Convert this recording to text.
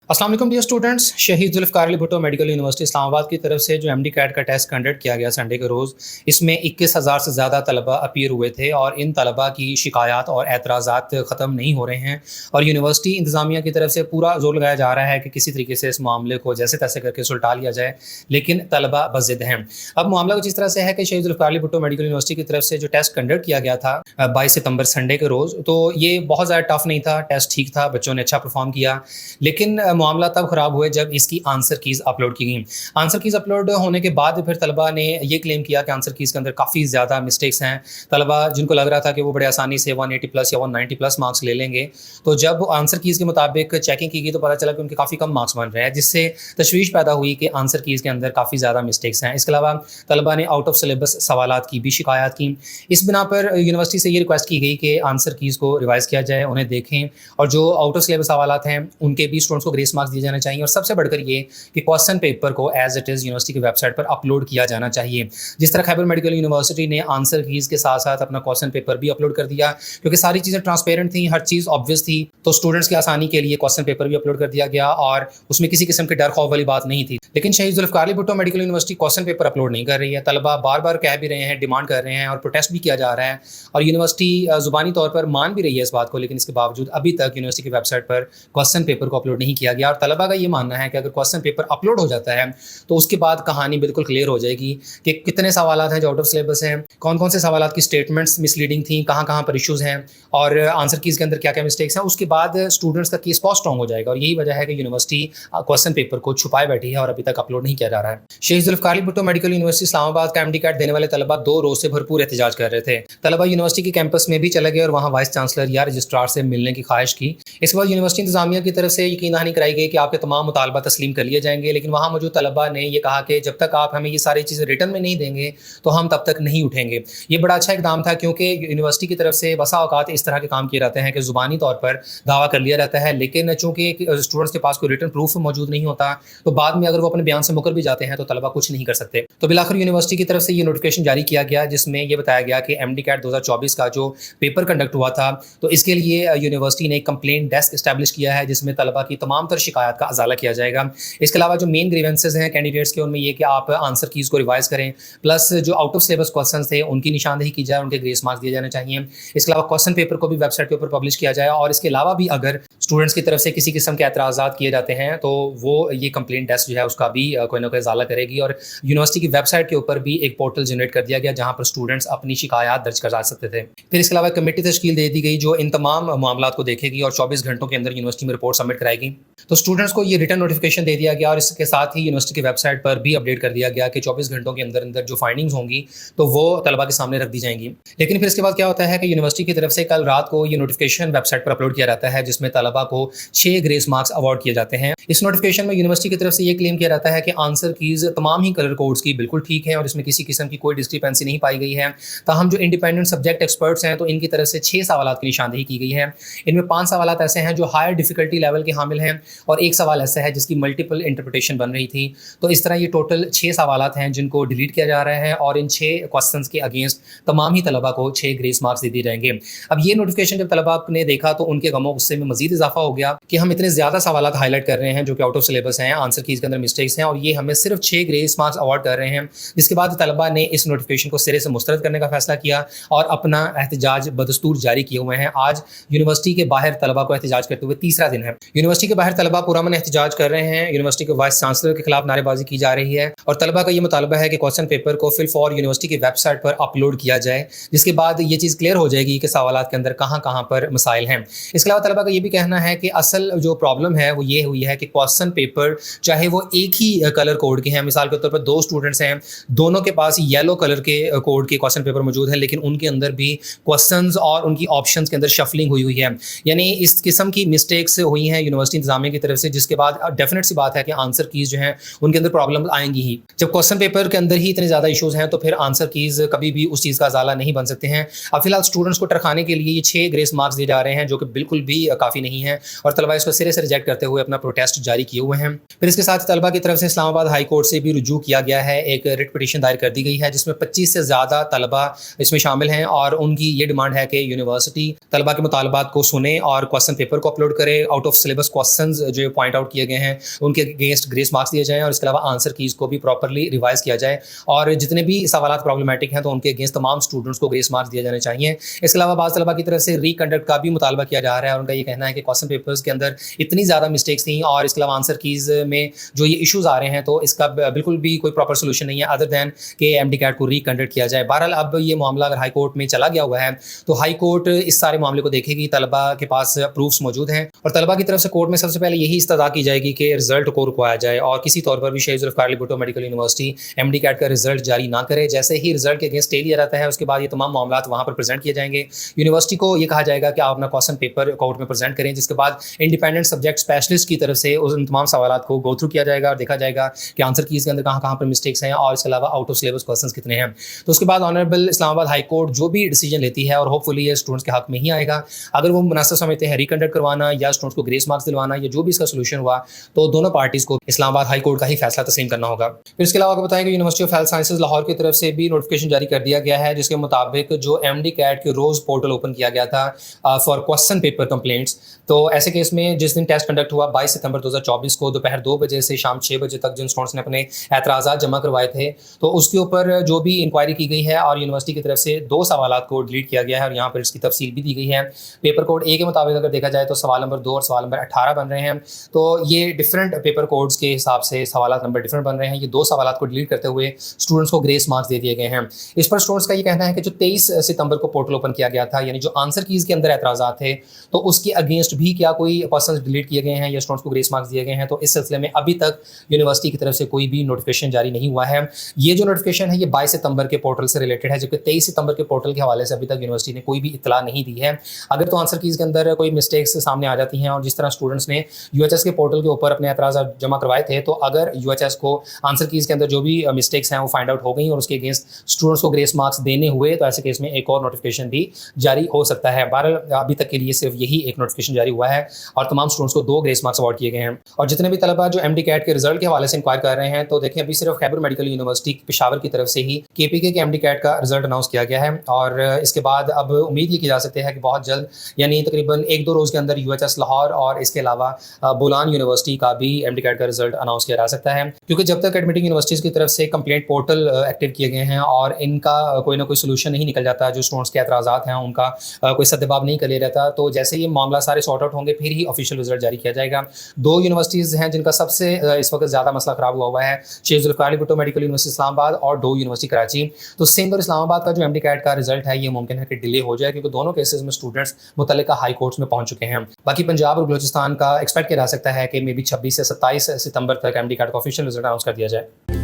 अस्सलाम वालेकुम dear students. शहीद जुल्फ़िकार अली भुट्टो मेडिकल यूनिवर्सिटी इस्लामाबाद की तरफ से जो एमडी कैट का टेस्ट कंडक्ट किया गया संडे के रोज़, इसमें 21,000 से ज़्यादा तलबा अपीयर हुए थे और इन तलबा की शिकायत और एतराज़ात ख़त्म नहीं हो रहे हैं और यूनिवर्सिटी इंतज़ामिया की तरफ से पूरा ज़ोर लगाया जा रहा है कि किसी तरीके से इस मामले को जैसे तैसे करके सुलटा लिया जाए, लेकिन तलबा बज़िद हैं। अब मामला कुछ इस तरह से है कि शहीद जुल्फ़िकार अली भुट्टो मेडिकल यूनिवर्सिटी की तरफ से जो टेस्ट कंडक्ट किया गया था 22 सितंबर संडे के रोज़, तो ये बहुत ज़्यादा टफ नहीं था, टेस्ट ठीक था, बच्चों ने अच्छा परफॉर्म किया। लेकिन मामला तब ख़राब हुए जब इसकी आंसर कीज़ अपलोड की गई। आंसर कीज़ अपलोड होने के बाद फिर तलबा ने ये क्लेम किया कि आंसर कीज़ के अंदर काफ़ी ज़्यादा मिस्टेक्स हैं। तलबा जिनको लग रहा था कि वो बड़े आसानी से 180 प्लस या 190 प्लस मार्क्स ले लेंगे, तो जब आंसर कीज़ के मुताबिक चेकिंग की गई तो पता चला कि उनके काफ़ी कम मार्क्स बन रहे हैं, जिससे तशवीश पैदा हुई कि आंसर कीज़ के अंदर काफ़ी ज़्यादा मिस्टेक्स हैं। इसके अलावा तलबा ने आउट ऑफ सिलेबस सवालात की भी शिकायत की। इस बिना पर यूनिवर्सिटी से ये रिक्वेस्ट की गई कि आंसर कीज़ को रिवाइज़ किया जाए, उन्हें देखें और जो आउट ऑफ सिलेबस सवालात हैं उनके भी स्टूडेंट्स को ग्रेस मार्क्स दिए जाने चाहिए और सबसे बढ़कर ये कि क्वेश्चन पेपर को एज़ इट इज़ यूनिवर्सिटी की वेबसाइट पर अपलोड किया जाना चाहिए। जिस तरह खैबर मेडिकल यूनिवर्सिटी ने आंसर कीज़ के साथ-साथ अपना क्वेश्चन पेपर भी अपलोड कर दिया, क्योंकि सारी चीज़ें ट्रांसपेरेंट थी, हर चीज़ ऑब्वियस थी, तो स्टूडेंट्स की आसानी के लिए क्वेश्चन पेपर भी अपलोड कर दिया गया और उसमें किसी किस्म की डर खौफ वाली बात नहीं थी। लेकिन Shaheed Zulfikar Ali Bhutto medical university question paper upload नहीं कर रही है। तलबा बार-बार कह भी रहे हैं, डिमांड कर रहे हैं और प्रोटेस्ट भी किया जा रहा है और यूनिवर्सिटी ज़ुबानी तौर पर मान भी रही है इस बात को, लेकिन इसके बावजूद अभी तक यूनिवर्सिटी की वेबसाइट पर क्वेश्चन पेपर को अपलोड नहीं किया गया और तलबा का ये मानना है कि अगर क्वेश्चन पेपर अपलोड हो जाता है तो उसके बाद कहानी बिल्कुल क्लियर हो जाएगी कि कितने सवालात हैं जो आउट ऑफ सिलेबस हैं, कौन-कौन से सवालात की स्टेटमेंट्स मिसलीडिंग थी, कहाँ-कहाँ पर इश्यूज़ हैं और आंसर कीज़ के अंदर क्या-क्या मिस्टेक्स हैं। उसके बाद स्टूडेंट्स का केस बहुत स्ट्रॉन्ग हो जाएगा और यही वजह है कि यूनिवर्सिटी क्वेश्चन पेपर को छुपाए बैठी है और अभी तक अपलोड नहीं किया जा रहा है। शहीद जुल्फ़िकार अली भुट्टो मेडिकल यूनिवर्सिटी इस्लामाबाद का एमडी कैट देने वाले तलबा 2 रोज़ से भरपूर एहतजाज कर रहे थे। तलबा यूनिवर्सिटी के कैंपस में भी चले गए और वहाँ वाइस चांसलर या रजिस्ट्रार से मिलने की ख्वाहिश की। इसके बाद यूनिवर्सिटी इंतजामिया की तरफ से यकीन दहानी कराई गई कि आपके तमाम मुतालबा तस्लीम कर लिए जाएंगे, लेकिन वहाँ मौजूद तलबा ने ये कहा कि जब तक आप हमें ये सारी चीज़ें रिटर्न में नहीं देंगे तो हम तब तक नहीं उठेंगे। ये बड़ा अच्छा इकदाम था, क्योंकि यूनिवर्सिटी की तरफ से बसा औकात इस तरह के काम किए जाते हैं कि ज़ुबानी तौर पर दावा कर लिया जाता है, लेकिन चूँकि स्टूडेंट्स के पास कोई रिटर्न प्रूफ मौजूद नहीं होता, तो बाद में अगर वो अपने बयान से मुकर भी जाते हैं तो तलबा कुछ नहीं कर सकते। तो बिलाखिर यूनिवर्सिटी की तरफ से ये नोटिफिकेशन जारी किया गया, जिसमें ये बताया गया कि एमडी कैट 2024 का जो पेपर कंडक्ट हुआ था, तो इसके लिए यूनिवर्सिटी ने एक कंप्लेंट डेस्क एस्टैब्लिश किया है, जिसमें तलबा की तमाम तर शिकायत का अजाला किया जाएगा। इसके अलावा जो मेन ग्रीवेंसेस हैं कैंडिडेट्स के, उनमें ये कि आप आंसर कीज़ को रिवाइज़ करें, प्लस जो आउट ऑफ सिलेबस क्वेश्चंस थे उनकी निशानदेही की जाए, उनके ग्रेस मार्क्स दिए जाने चाहिए। इसके अलावा क्वेश्चन पेपर को भी वेबसाइट के ऊपर पब्लिश किया जाए और इसके अलावा भी अगर स्टूडेंट्स की तरफ से किसी किस्म के एतराज़ात किए जाते हैं तो वो ये कंप्लेंट डेस्क जो है उसका भी कोई ना कोई अजाला करेगी और यूनिवर्सिटी की वेबसाइट के ऊपर भी एक पोर्टल जनरेट कर दिया गया जहाँ पर स्टूडेंट्स अपनी शिकायत दर्ज करा सकते थे। फिर इसके अलावा कमेटी तश्कील दे दी गई जो इन तमाम मामलों को देखेगी और 24 घंटों के अंदर यूनिवर्सिटी में रिपोर्ट सबमिट कराएगी। तो स्टूडेंट्स को ये रिटर्न नोटिफिकेशन दे दिया गया और इसके साथ ही यूनिवर्सिटी की वेबसाइट पर भी अपडेट कर दिया गया कि 24 घंटों के अंदर अंदर जो फाइंडिंग्स होंगी तो वो तलबा के सामने रख दी जाएंगी। लेकिन फिर इसके बाद क्या होता है कि यूनिवर्सिटी की तरफ से कल रात को ये नोटिफिकेशन वेबसाइट पर अपलोड किया जाता है, जिसमें तलबा को 6 ग्रेस मार्क्स अवार्ड किए जाते हैं। इस नोटिफिकेशन में यूनिवर्सिटी की तरफ से ये क्लेम किया जाता है कि आंसर कीज़ तमाम ही कलर कोड्स की बिल्कुल ठीक है और इसमें किसी किस्म की कोई डिस्क्रिपेंसी नहीं पाई गई है। ताहम जो इंडिपेंडेंट सब्जेक्ट एक्सपर्ट्स हैं तो इनकी तरफ से 6 सवालात की निशानदेही की गई है। इनमें 5 सवालात ऐसे हैं जो हायर डिफिकल्टी लेवल के हामिल हैं और एक सवाल ऐसा है जिसकी मल्टीपल इंटरप्रिटेशन बन रही थी। तो इस तरह ये टोटल 6 सवालात हैं जिनको डिलीट किया जा रहा है और इन 6 क्वेश्चंस के अगेंस्ट तमाम ही तलबा को 6 ग्रेस मार्क्स दे दिए जाएंगे। अब ये नोटिफिकेशन जब तलबा ने देखा तो उनके गमो गुस्से में मजीद इजाफा हो गया कि हम इतने ज़्यादा सवालात हाईलाइट कर रहे हैं जो कि आउट ऑफ सिलेबस हैं, आंसर कीज़ के अंदर मिस्टेक्स हैं और ये हमें सिर्फ 6 ग्रेस मार्क्स अवार्ड कर रहे हैं। जिसके बाद तलबा ने इस नोटिफिकेशन को सिरे से मुस्तरद करने का फैसला किया और अपना एहतजाज बदस्तूर जारी किए हुए हैं। आज यूनिवर्सिटी के बाहर तलबा को एहतजाज करते हुए तीसरा दिन है। यूनिवर्सिटी के बाहर तलबा पुरअमन एहतजाज कर रहे हैं। यूनिवर्सिटी के वाइस चांसलर के खिलाफ नारेबाजी की जा रही है और तलबा का ये मुतालबा है कि क्वेश्चन पेपर को फिल फॉर यूनिवर्सिटी की वेबसाइट पर अपलोड किया जाए, जिसके बाद ये चीज़ क्लियर हो जाएगी कि सवालात के अंदर कहाँ पर मसाइल हैं। इसके अलावा तलबा का ये भी कहना है कि असल जो प्रॉब्लम है वो ये हुई है कि क्वेश्चन पेपर चाहे वो एक ही कलर कोड के हैं, मिसाल के तौर पर 2 स्टूडेंट्स हैं, दोनों के पास येलो कलर के कोड के क्वेश्चन पेपर मौजूद है, लेकिन उनके अंदर भी क्वेश्चंस और उनकी ऑप्शंस के अंदर शफलिंग हुई है। यानी इस किस्म की मिस्टेक्स हुई हैं यूनिवर्सिटी इंतजामिया की तरफ से, जिसके बाद डेफिनेट सी बात है कि आंसर कीज़ जो हैं उनके अंदर प्रॉब्लम आएंगी ही। जब क्वेश्चन पेपर के अंदर ही इतने ज़्यादा इशूज़ हैं तो फिर आंसर कीज़ कभी भी उस चीज़ का अजाला नहीं बन सकते हैं। अब फिलहाल स्टूडेंट्स को टरखाने के लिए ये 6 ग्रेस मार्क्स दिए जा रहे हैं जो कि बिल्कुल भी काफ़ी नहीं है और तलबा इसको सिरे से रिजेक्ट करते हुए अपना प्रोटेस्ट जारी किए हुए हैं। फिर इसके साथ तलबा की तरफ से इस्लामाबाद हाई कोर्ट से भी रुजू किया गया है, एक रिट पिटीशन दायर कर दी गई है जिसमें 25 से ज़्यादा तलबा इसमें शामिल हैं और उनकी ये डिमांड है कि यूनिवर्सिटी तलबा के मुतालबात को सुने और क्वेश्चन पेपर को अपलोड करे, out of syllabus questions questions जो पॉइंट आउट किए गए हैं उनके अगेंस्ट ग्रेस मार्क्स दिए जाएँ और इसके अलावा आंसर कीज़ को भी प्रॉपर्ली रिवाइज़ किया जाए और जितने भी सवालात प्रॉब्लमैटिक हैं तो उनके अगेंस्ट तमाम स्टूडेंट्स को ग्रेस मार्क्स दिए जाने चाहिए। इसके अलावा बाज़ तलबा की तरफ से रिकंडक्ट का भी मुतालबा किया जा रहा है और उनका ये कहना है कि क्वेश्चन पेपर्स के अंदर इतनी ज़्यादा मिस्टेक्स थी और इसके अलावा आंसर कीज़ में जो ये इश्यूज़ आ रहे हैं तो इसका बिल्कुल भी कोई प्रॉपर सोल्यूशन नहीं है अदर दैन कि एमडी कैट को रिकंडक्ट किया जाए। बहरहाल अब ये मामला अगर हाई कोर्ट में चला गया हुआ है तो हाई कोर्ट इस सारे मामले को देखेगी, तलबा के पास प्रूफ्स मौजूद हैं और तलबा की तरफ से कोर्ट में सबसे पहले यही इस्तदा की जाएगी कि रिजल्ट को रुकवाया जाए और किसी तौर पर भी Shaheed Zulfikar Ali Bhutto medical university MD CAT का रिजल्ट जारी ना करे। जैसे ही रिजल्ट के अगेंस्ट स्टे लिया जाता है उसके बाद ये तमाम मामला वहाँ पर प्रेजेंट किए जाएंगे। यूनिवर्सिटी को ये कहा जाएगा कि आप अपना क्वेश्चन पेपर कोर्ट में प्रेजेंट करें, जिसके बाद इंडिपेंडेंट सब्जेक्ट स्पेशलिस्ट की तरफ से उन तमाम सवालात को गो थ्रू किया जाएगा और देखा जाएगा कि आंसर कीज़ के अंदर कहाँ पर मिस्टेक्स हैं और इसके अलावा आउट ऑफ सिलेबस क्वेश्चंस कितने हैं। तो उसके बाद ऑनरेबल इस्लामाबाद हाई कोर्ट जो भी डिसीजन लेती है और होपफुली ये स्टूडेंट्स के हक में ही आएगा, अगर वो मुनासिब समझते हैं रिकंडक्ट करवाना या स्टूडेंट्स को ग्रेस मार्क्स दिलवाना या जो भी इसका सोल्यूशन हुआ तो दोनों पार्टीज़ को इस्लामाबाद हाई कोर्ट का ही फैसला तस्लीम करना होगा। फिर इसके अलावा आपको बताएं कि university of health sciences Lahore की तरफ से भी नोटिफिकेशन जारी कर दिया गया है जिसके मुताबिक जो एमडी कैट के रोज़ पोर्टल ओपन किया गया था फॉर क्वेश्चन पेपर कंप्लेंट्स, तो ऐसे केस में जिस दिन टेस्ट कंडक्ट हुआ 22 सितंबर 2024 को दोपहर 2 बजे से शाम 6 बजे तक जिन स्टूडेंट्स ने अपने एतराज़ात जमा करवाए थे तो उसके ऊपर जो भी इंक्वायरी की गई है और यूनिवर्सिटी की तरफ से 2 सवालात को डिलीट किया गया है और यहाँ पर इसकी तफसील भी दी गई है। पेपर कोड ए के मुताबिक अगर देखा जाए तो सवाल नंबर 2 और सवाल नंबर 18 बन रहे हैं, तो ये डिफरेंट पेपर कोड्स के हिसाब से सवालात नंबर डिफरेंट बन रहे हैं। ये 2 सवालात को डिलीट करते हुए स्टूडेंट्स को ग्रेस मार्क्स दे दिए गए हैं। इस पर स्टूडेंट्स का ये कहना है कि जो 23 सितंबर को पोर्टल ओपन किया गया था यानी जो आंसर कीज़ के अंदर एतराज़ात थे तो उसके अगेंस्ट भी क्या कोई पर्सन डिलीट किए गए हैं या स्टूडेंट्स को ग्रेस मार्क्स दिए गए हैं, तो इस सिलसिले में अभी तक यूनिवर्सिटी की तरफ से कोई भी नोटिफिकेशन जारी नहीं हुआ है। ये जो नोटिफिकेशन है ये 22 सितंबर के पोर्टल से रिलेटेड है, जबकि 23 सितंबर के पोर्टल के हवाले से अभी तक यूनिवर्सिटी ने कोई भी इत्तला नहीं दी है। अगर तो आंसर कीज़ के अंदर कोई मिस्टेक्स सामने आ जाती हैं और जिस तरह स्टूडेंट्स ने यूएचएस के पोर्टल के ऊपर अपने एतराज़ात जमा करवाए थे तो अगर यूएचएस को आंसर कीज़ के अंदर जो भी मिस्टेक्स हैं वो फाइंड आउट हो गई और उसके अगेंस्ट स्टूडेंट्स को ग्रेस मार्क्स देने हुए तो ऐसे केस में एक और नोटिफिकेशन भी जारी हो सकता है। बहरहाल अभी तक के लिए सिर्फ यही एक नोटिफिकेशन जारी हुआ है और तमाम स्टूडेंट्स को 2 ग्रेस मार्क्स अवार्ड किए गए हैं। और जितने भी तलबा जो एमडी कैट के रिजल्ट के हवाले से इंक्वायर कर रहे हैं तो देखिए अभी सिर्फ खैबर मेडिकल यूनिवर्सिटी पेशावर की तरफ से ही केपीके के एमडी कैट का रिजल्ट अनाउंस किया गया है और इसके बाद अब उम्मीद ये की जा सकती है कि बहुत जल्द यानी तकरीबन 1-2 रोज़ के अंदर यूएचएस लाहौर और इसके अलावा बोलान यूनिवर्सिटी का भी एमडी कैट का रिजल्ट अनाउंस किया जा सकता है, क्योंकि जब तक एडमिटिंग यूनिवर्सिटीज़ की तरफ से कंप्लेंट पोर्टल एक्टिव किए गए हैं और इनका कोई ना कोई सोल्यूशन नहीं निकल जाता, जो स्टूडेंट्स के एतराज़ात हैं उनका कोई सद्जवाब नहीं कर लिया जाता, तो जैसे ये मामला सारे सॉर्ट आउट होंगे फिर ही ऑफिशियल रिजल्ट जारी किया जाएगा। 2 यूनिवर्सिटीज़ हैं जिनका सबसे इस वक्त ज़्यादा मसला ख़राब हुआ है, शहीद जुल्फ़िकार अली भुट्टो मेडिकल यूनिवर्सिटी इस्लामाबाद और डो यूनिवर्सिटी कराची। तो सिंध और इस्लामाबाद का जो एमडी कैट का रिजल्ट है ये मुमकिन है कि डिले हो जाए, क्योंकि दोनों केसेस में स्टूडेंट्स मुतल्लिका हाई कोर्ट्स में पहुंच चुके हैं। बाकी पंजाब और बलूचिस्तान का एक्सपेक्ट किया जा सकता है कि मे बी 26 से 27 सितंबर तक एमडी कैट का ऑफिशियल रिजल्ट अनाउंस कर दिया जाए।